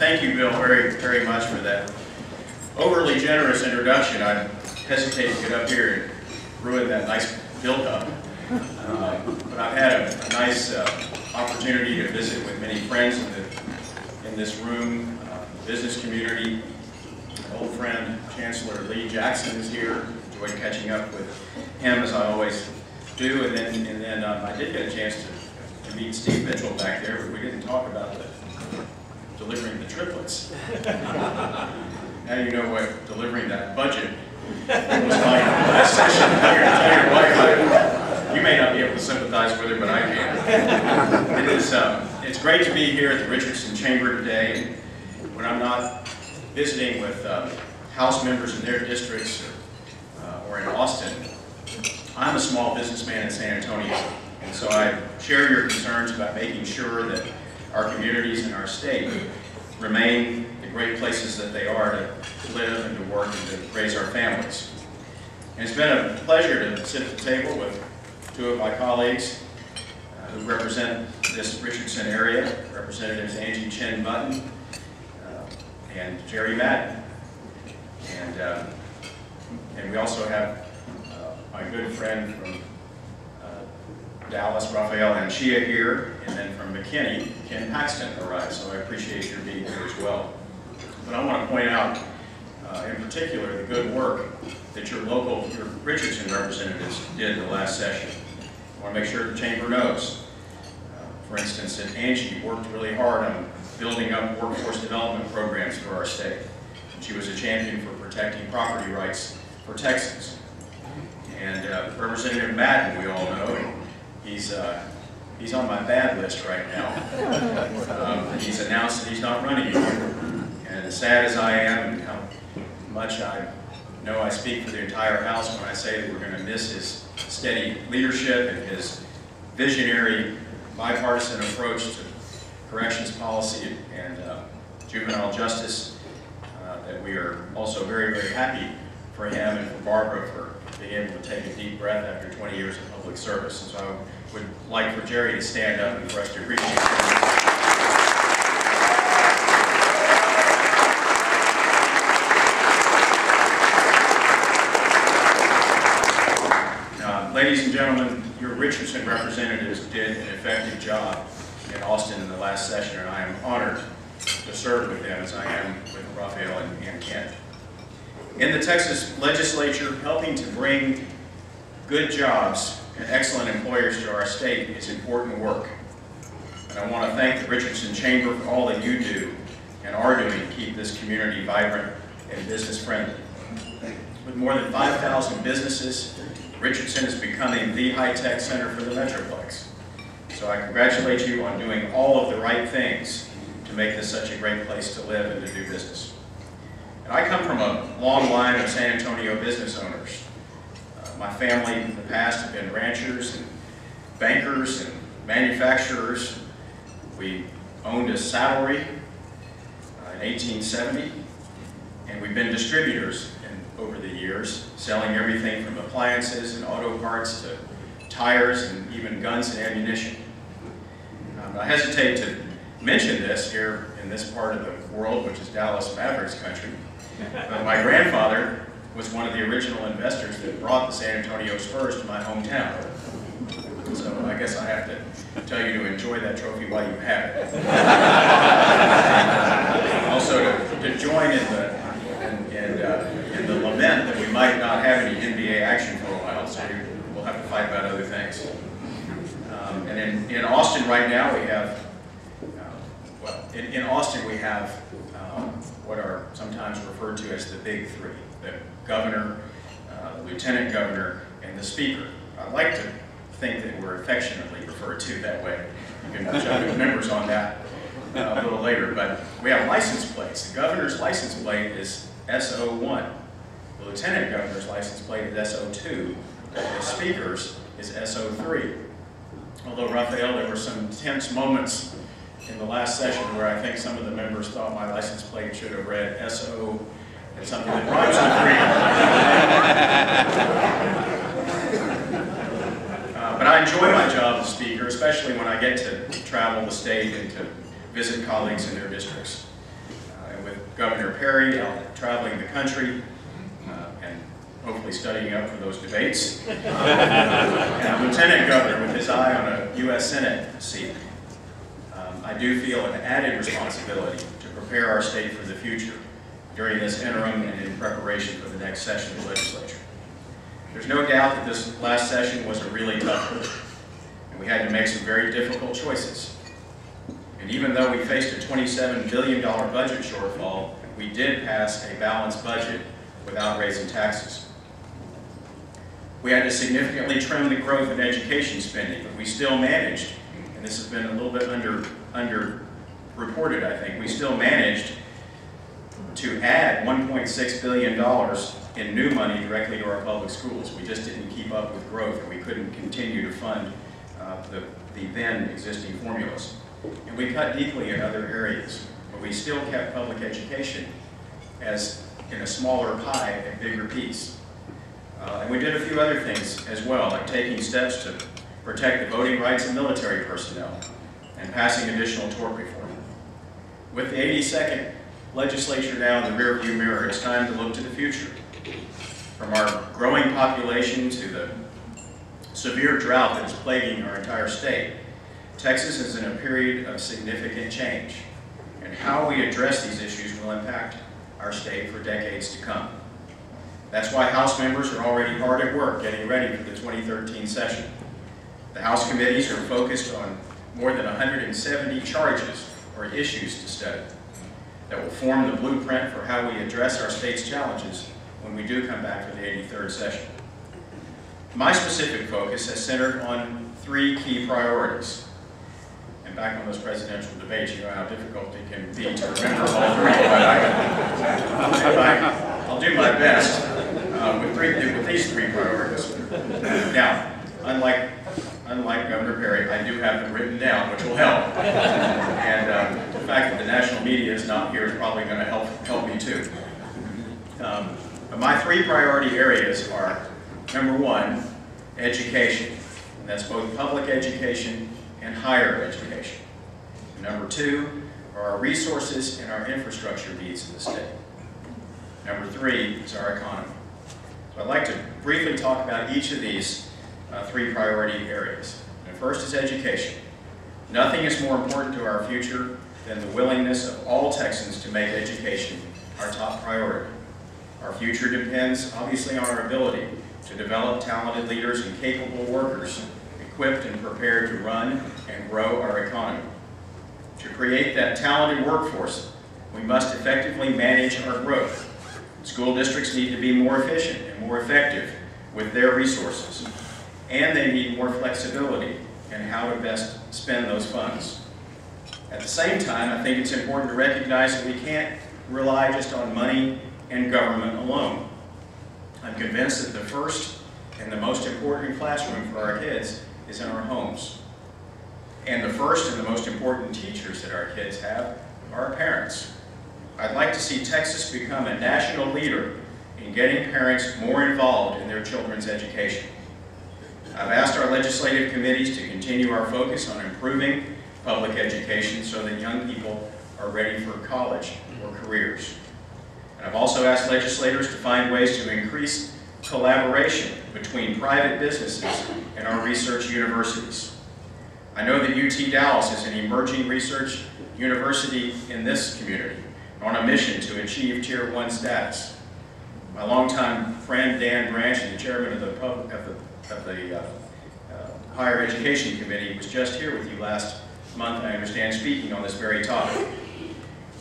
thank you, Bill, very, very much for that overly generous introduction. I hesitate to get up here and ruin that nice build-up. But I've had a nice opportunity to visit with many friends in this room, business community. My old friend, Chancellor Lee Jackson, is here. Enjoyed catching up with him, as I always do. And then I did get a chance to meet Steve Mitchell back there, but we didn't talk about delivering the triplets. Now you know what delivering that budget was like in the last session. I'm here to tell your wife, you may not be able to sympathize with her, but I can. It's great to be here at the Richardson Chamber today. When I'm not visiting with House members in their districts or in Austin, I'm a small businessman in San Antonio, and so I share your concerns about making sure that our communities and our state remain the great places that they are to live and to work and to raise our families. And it's been a pleasure to sit at the table with two of my colleagues who represent this Richardson area, Representatives Angie Chen Button and Jerry Madden. And we also have my good friend from Dallas, Raphael Anchia here, and then from McKinney, Ken Paxton arrived, so I appreciate your being here as well. But I want to point out, in particular, the good work that your Richardson representatives did in the last session. I want to make sure the Chamber knows, for instance, that Angie worked really hard on building up workforce development programs for our state. And she was a champion for protecting property rights for Texans. And Representative Madden, we all know, he's on my bad list right now. He's announced that he's not running anymore. And as sad as I am, and how much I know I speak for the entire House when I say that we're going to miss his steady leadership and his visionary bipartisan approach to corrections policy and juvenile justice, that we are also very, very happy for him and for Barbara for being able to take a deep breath after 20 years of public service. And so I would like for Jerry to stand up and for us to appreciate him. Ladies and gentlemen, your Richardson representatives did an effective job in Austin in the last session, and I am honored to serve with them as I am with Raphael and Ken. In the Texas legislature, helping to bring good jobs and excellent employers to our state is important work. And I want to thank the Richardson Chamber for all that you do and are doing to keep this community vibrant and business friendly. With more than 5,000 businesses, Richardson is becoming the high-tech center for the Metroplex. So I congratulate you on doing all of the right things to make this such a great place to live and to do business. And I come from a long line of San Antonio business owners. My family in the past have been ranchers and bankers and manufacturers. We owned a saddlery in 1870, and we've been distributors over the years, selling everything from appliances and auto parts to tires and even guns and ammunition. I hesitate to mention this here in this part of the world, which is Dallas Mavericks country, but my grandfather was one of the original investors that brought the San Antonio Spurs to my hometown. So I guess I have to tell you to enjoy that trophy while you have it. Also to join in the lament that we might not have any NBA action for a while, so we'll have to fight about other things. And in Austin right now we have, in Austin we have what are sometimes referred to as the big three: the governor, the lieutenant governor, and the speaker. I like to think that we're affectionately referred to that way. You can jump with members on that a little later, but we have license plates. The governor's license plate is SO1. The lieutenant governor's license plate is SO2. The speaker's is SO3. Although, Raphael, there were some tense moments in the last session where I think some of the members thought my license plate should have read SO and something that rhymes with 3. But I enjoy my job as speaker, especially when I get to travel the state and to visit colleagues in their districts. Governor Perry out traveling the country and hopefully studying up for those debates, and a Lieutenant Governor with his eye on a U.S. Senate seat. I do feel an added responsibility to prepare our state for the future during this interim and in preparation for the next session of the legislature. There's no doubt that this last session was a really tough one, and we had to make some very difficult choices. And even though we faced a $27 billion budget shortfall, we did pass a balanced budget without raising taxes. We had to significantly trim the growth in education spending, but we still managed, and this has been a little bit under-reported, I think, we still managed to add $1.6 billion in new money directly to our public schools. We just didn't keep up with growth, and we couldn't continue to fund the then existing formulas. And we cut deeply in other areas, but we still kept public education as in a smaller pie, a bigger piece. And we did a few other things as well, like taking steps to protect the voting rights of military personnel and passing additional tort reform. With the 82nd legislature now in the rearview mirror, it's time to look to the future. From our growing population to the severe drought that is plaguing our entire state, Texas is in a period of significant change, and how we address these issues will impact our state for decades to come. That's why House members are already hard at work getting ready for the 2013 session. The House committees are focused on more than 170 charges or issues to study that will form the blueprint for how we address our state's challenges when we do come back for the 83rd session. My specific focus has centered on 3 key priorities. And back on those presidential debates, you know how difficult it can be to remember all 3, but I'll do my best with these 3 priorities. Now, unlike Governor Perry, I do have them written down, which will help. And the fact that the national media is not here is probably going to help me too. But my 3 priority areas are, number 1, education. And that's both public education and higher education. And number 2 are our resources and our infrastructure needs in the state. Number 3 is our economy. So I'd like to briefly talk about each of these 3 priority areas. And first is education. Nothing is more important to our future than the willingness of all Texans to make education our top priority. Our future depends obviously on our ability to develop talented leaders and capable workers equipped and prepared to run and grow our economy. To create that talented workforce, we must effectively manage our growth. School districts need to be more efficient and more effective with their resources, and they need more flexibility in how to best spend those funds. At the same time, I think it's important to recognize that we can't rely just on money and government alone. I'm convinced that the first and the most important classroom for our kids is in our homes. And the first and the most important teachers that our kids have are our parents. I'd like to see Texas become a national leader in getting parents more involved in their children's education. I've asked our legislative committees to continue our focus on improving public education so that young people are ready for college or careers. And I've also asked legislators to find ways to increase collaboration between private businesses and our research universities. I know that UT Dallas is an emerging research university in this community on a mission to achieve Tier 1 status. My longtime friend Dan Branch, the chairman of the Higher Education Committee, was just here with you last month, I understand, speaking on this very topic.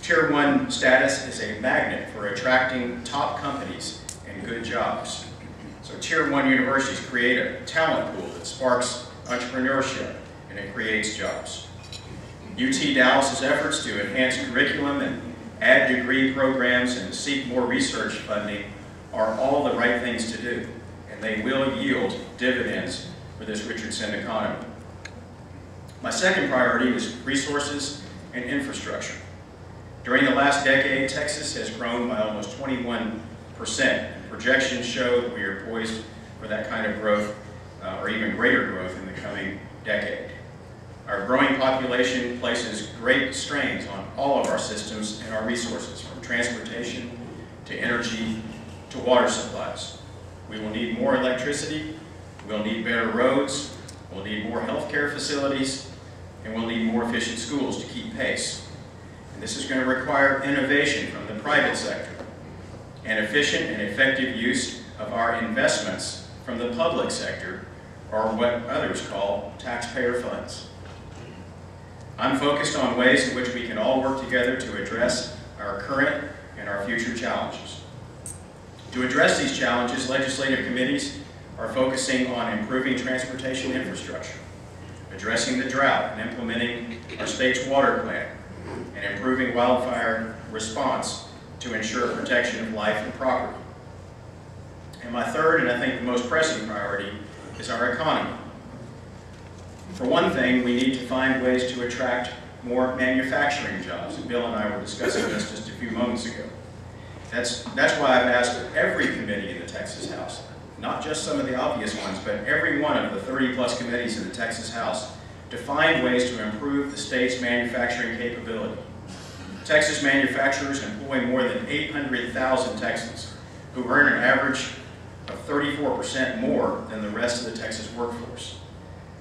Tier 1 status is a magnet for attracting top companies and good jobs. So Tier 1 universities create a talent pool that sparks entrepreneurship and it creates jobs. UT Dallas's efforts to enhance curriculum and add degree programs and seek more research funding are all the right things to do, and they will yield dividends for this Richardson economy. My second priority is resources and infrastructure. During the last decade, Texas has grown by almost 21%, and projections show that we are poised for that kind of growth, or even greater growth in the coming decade. Our growing population places great strains on all of our systems and our resources, from transportation, to energy, to water supplies. We will need more electricity, we'll need better roads, we'll need more healthcare facilities, and we'll need more efficient schools to keep pace. And this is going to require innovation from the private sector and efficient and effective use of our investments from the public sector, or what others call taxpayer funds. I'm focused on ways in which we can all work together to address our current and our future challenges. To address these challenges, legislative committees are focusing on improving transportation infrastructure, addressing the drought and implementing our state's water plan, and improving wildfire response to ensure protection of life and property. And my third, and I think the most pressing priority, is our economy. For one thing, we need to find ways to attract more manufacturing jobs. And Bill and I were discussing this just a few moments ago. That's why I've asked every committee in the Texas House, not just some of the obvious ones, but every one of the 30+ committees in the Texas House, to find ways to improve the state's manufacturing capability. Texas manufacturers employ more than 800,000 Texans who earn an average of 34% more than the rest of the Texas workforce.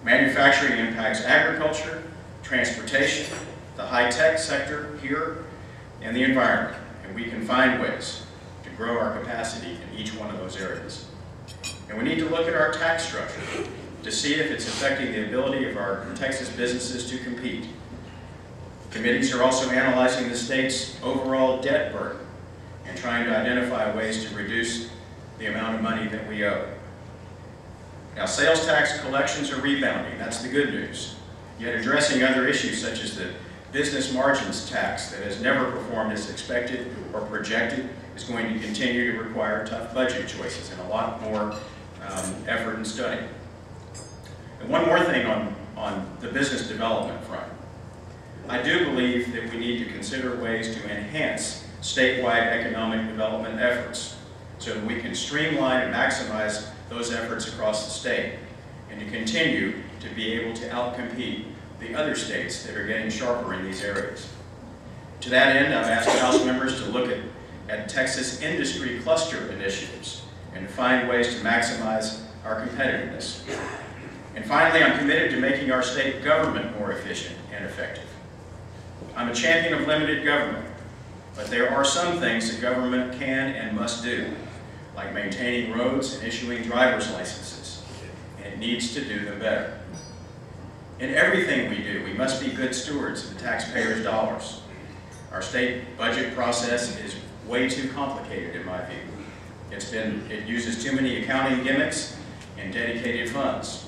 Manufacturing impacts agriculture, transportation, the high-tech sector here, and the environment, and we can find ways to grow our capacity in each one of those areas. And we need to look at our tax structure to see if it's affecting the ability of our Texas businesses to compete. Committees are also analyzing the state's overall debt burden and trying to identify ways to reduce the amount of money that we owe. Now, sales tax collections are rebounding. That's the good news. Yet addressing other issues such as the business margins tax that has never performed as expected or projected is going to continue to require tough budget choices and a lot more effort and study. And one more thing on the business development front. I do believe that we need to consider ways to enhance statewide economic development efforts so that we can streamline and maximize those efforts across the state and to continue to be able to outcompete the other states that are getting sharper in these areas. To that end, I've asked House members to look at Texas industry cluster initiatives and to find ways to maximize our competitiveness. And finally, I'm committed to making our state government more efficient and effective. I'm a champion of limited government, but there are some things that government can and must do, like maintaining roads and issuing driver's licenses, and it needs to do them better. In everything we do, we must be good stewards of the taxpayers' dollars. Our state budget process is way too complicated in my view. It uses too many accounting gimmicks and dedicated funds.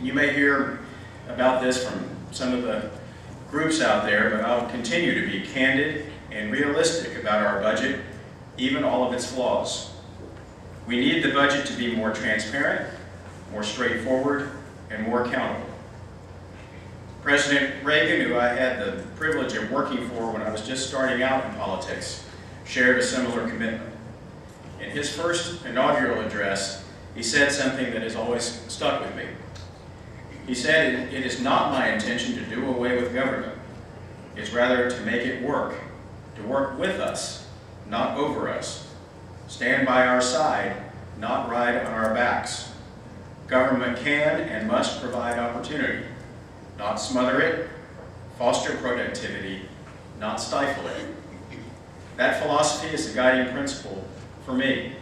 You may hear about this from some of the groups out there, but I'll continue to be candid and realistic about our budget, even all of its flaws. We need the budget to be more transparent, more straightforward, and more accountable. President Reagan, who I had the privilege of working for when I was just starting out in politics, shared a similar commitment. In his first inaugural address, he said something that has always stuck with me. He said, "It is not my intention to do away with government. It's rather to make it work, to work with us, not over us. Stand by our side, not ride on our backs. Government can and must provide opportunity, not smother it, foster productivity, not stifle it." That philosophy is the guiding principle for me,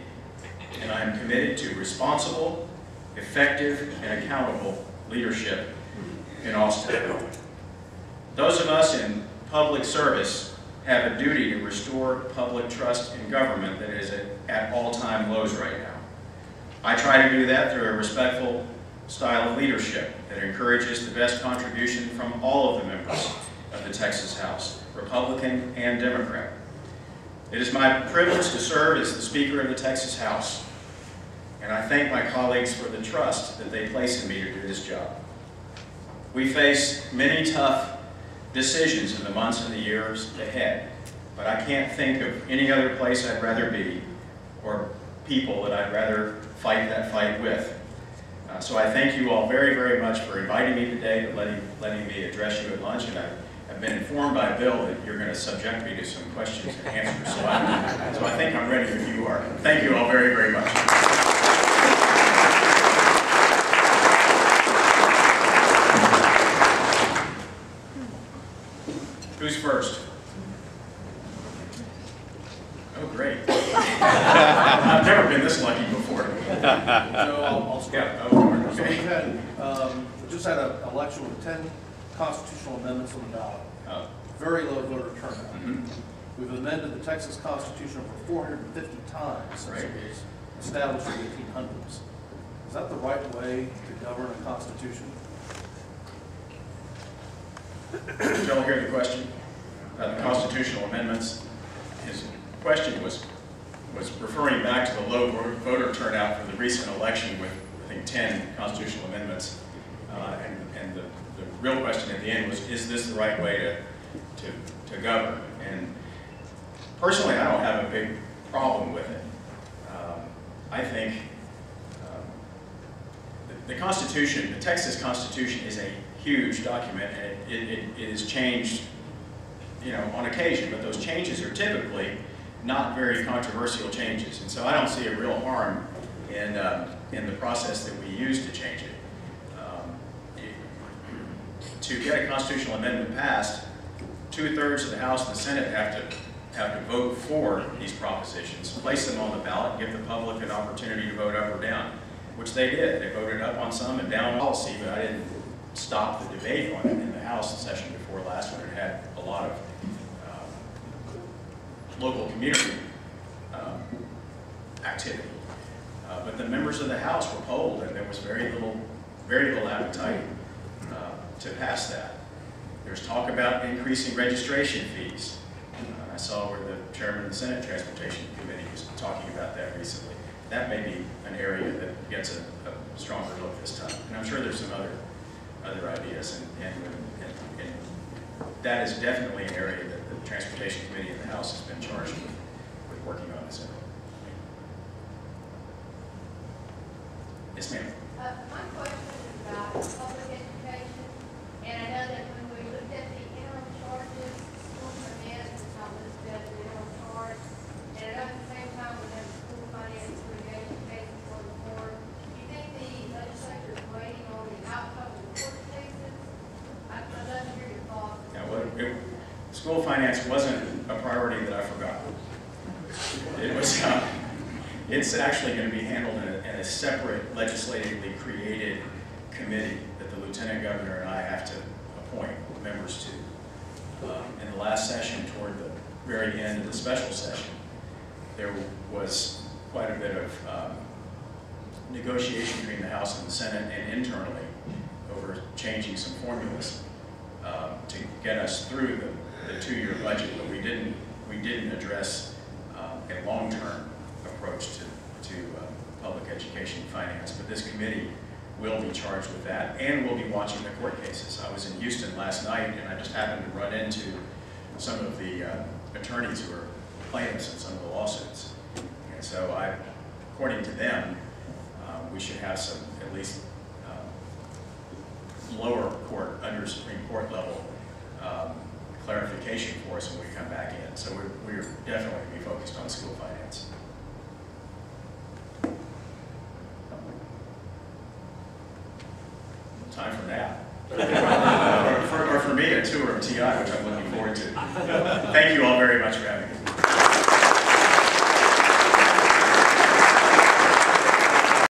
and I am committed to responsible, effective, and accountable leadership in Austin. Those of us in public service have a duty to restore public trust in government that is at all-time lows right now. I try to do that through a respectful style of leadership that encourages the best contribution from all of the members of the Texas House, Republican and Democrat. It is my privilege to serve as the Speaker of the Texas House, and I thank my colleagues for the trust that they place in me to do this job. We face many tough decisions in the months and the years ahead, but I can't think of any other place I'd rather be or people that I'd rather fight that fight with. So I thank you all very, very much for inviting me today, to letting me address you at lunch, and I've been informed by Bill that you're going to subject me to some questions and answers, so I think I'm ready if you are. Thank you all very, very much. Who's first? Oh, great. I've never been this lucky before. So I'll start. Yeah. So we just had an election with 10 constitutional amendments on the ballot. Very low voter turnout. We've amended the Texas Constitution over 450 times since it was established in the 1800s. Is that the right way to govern a constitution? Did y'all hear the question? The constitutional amendments. His question was referring back to the low voter turnout for the recent election with, I think, 10 constitutional amendments. And the real question at the end was, is this the right way to govern? And personally, I don't have a big problem with it. I think the Constitution, the Texas Constitution, is a huge document, and it is changed, on occasion, but those changes are typically not very controversial changes, and so I don't see a real harm in the process that we use to change it. To get a constitutional amendment passed, 2/3 of the House and the Senate have to vote for these propositions, place them on the ballot, and give the public an opportunity to vote up or down, which they did. They voted up on some and down on policy, but I didn't stop the debate on it in the House session before last one. It had a lot of local community activity. But the members of the House were polled, and there was very little appetite to pass that. There's talk about increasing registration fees. I saw where the chairman of the Senate Transportation Committee was talking about that recently. That may be an area that gets a stronger look this time. And I'm sure there's some other ideas, and that is definitely an area that the Transportation Committee in the House has been charged with working on this area. Yes, ma'am. My question is about public education, and I know that when we looked at the interim charges, school finance is not listed as the interim charge, and I know at the same time we have school finance litigation cases for the board. Do you think the legislature is waiting on the outcome of the court cases? I'd love to hear your thoughts. Yeah, well, school finance wasn't a priority that I forgot. It was. It's actually going to be handled in a separate legislatively created committee that the Lieutenant Governor and I have to appoint members to. In the last session, toward the very end of the special session, there was quite a bit of negotiation between the House and the Senate and internally over changing some formulas to get us through the 2-year budget, but we didn't address a long-term approach to public education finance. But this committee will be charged with that, and we'll be watching the court cases. I was in Houston last night, and I just happened to run into some of the attorneys who are plaintiffs in some of the lawsuits. And so according to them, we should have some, at least lower court, under Supreme Court level clarification for us when we come back in. So we're definitely going to be focused on school finance. Time for nap. or for me, a tour of TI, which I'm looking forward to. Thank you all very much for having me.